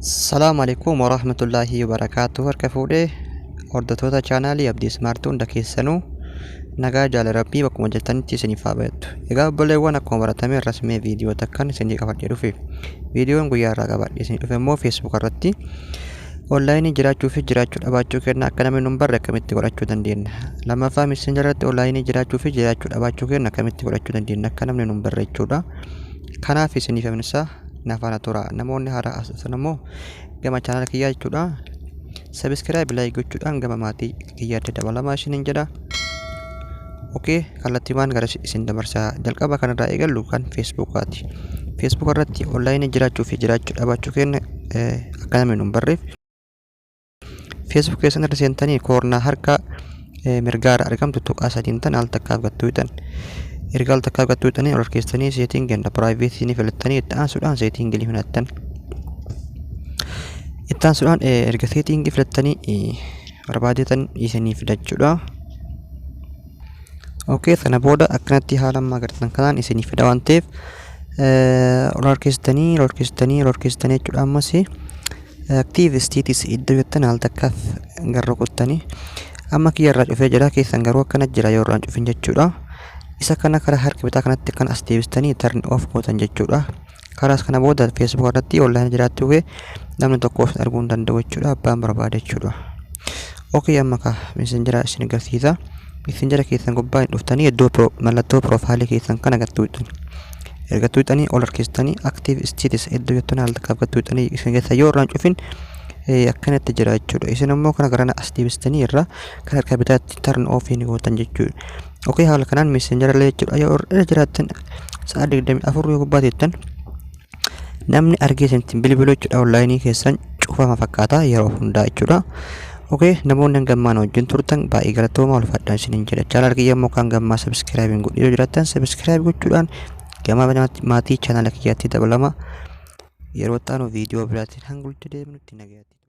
Assalamualaikum warahmatullahi wabarakatuh. Harka fuudhee hordoftoota chaanaalii Abdii Ismaartuu hunda keessanuu nagaa jaalala rabbii bakkuma jirtanitti isiniif haa baay'attu. Egaa obboleewwan akkuma baratame rasmee viidiyoo takkaan isinii qabadhee dhufe. Viidiyoon guyyaa irraa qabadhee isinii dhufe immoo Facebook irratti onlaayinii jiraachuu fi jiraachuu dhabaachuu kenna akka namni nun barre akkamitti godhachuu dandeenya. Lammaffaa Messenger irratti onlaayinii jiraachuu fi jiraachuu dhabaachuu kenna akkamitti godhachuu dandeenya akka namni nun barre jechuudha. Kanaaf isiniif himnisaa nafaana tura namoonni haaraa asxan immoo gama channel kiyyaa jechuudha. Subscribe like gochuudhaan gama maatii kiyyaatti dabalamaa isiniin jedha. Okay, kallattiiwwan gara isin dabarsaa jalqaba kanarraa eegallu kan Facebookaati. Facebook irratti onlaayinii jiraachuu fi jiraachuu dhabaachuu kenna akka namni nun barreef. Facebook keessan irra seentanii koornaa harka mirgaara argamtu tuqaa sadiin tan al takkaaf gattuutan. Erga al takkaaf gattuutanii ol keessanii seetingii privacy ni filattanii itti aansuudhaan seetingii filattan. Itti aansuudhaan erga seetingii filattanii barbaadetan isinii fidachuudha. Okay, sana booda akkanatti haala ammaa agartan kanaan isinii fida waan ta'eef ol keessanii jechuudha. Ammas active status iddoo jettan al takkaaf garuu kuttanii amma kiyya irraa cufee jira keessan garuu akkana jira yoo irraan cufin jechuudha. Isa kana karaa harka bitaa kanatti kan as deebistanii turn off gootan jechuudha. Karaas kana booda Facebook irratti onlaayinii jiraachuu fi namni tokko of arguu hin danda'u jechuudha abbaan barbaade jechuudha. Okay, amma ka Messenger isin agarsiisa. Messenger keessan gubbaa dhuftanii iddoo mallattoo profaayilii keessan kana gattuutan. Erga tuutanii ol keessanii active status iddoo jettan al takkaaf gattuutanii isin keessa yoo irraan cufin akkanatti jira jechuudha. Isin immoo kana garana as deebistanii irra kan harka bitaatti turn off ni gootan jechuudha. Okay, haala kanaan Messenger illee jechuudha yoo irra jiraattan sa'a 24 yoo gubbaa teettan namni argee isin bilbiluu jechuudha onlaayinii keessan cufama fakkaata yeroo hundaa jechuudha. Okay, namoonni gammaan wajjin turtan baay'ee galatooma ulfaadhaan isiniin jedha. Channel kiyya immoo kan gammaa subscribe godhuu yoo jiraattan subscribe gochuudhaan gama maatii channel kiyyaatti dabalama. Yeroo taanu viidiyoo biraatiin hanga walitti deebinutti nagaatti.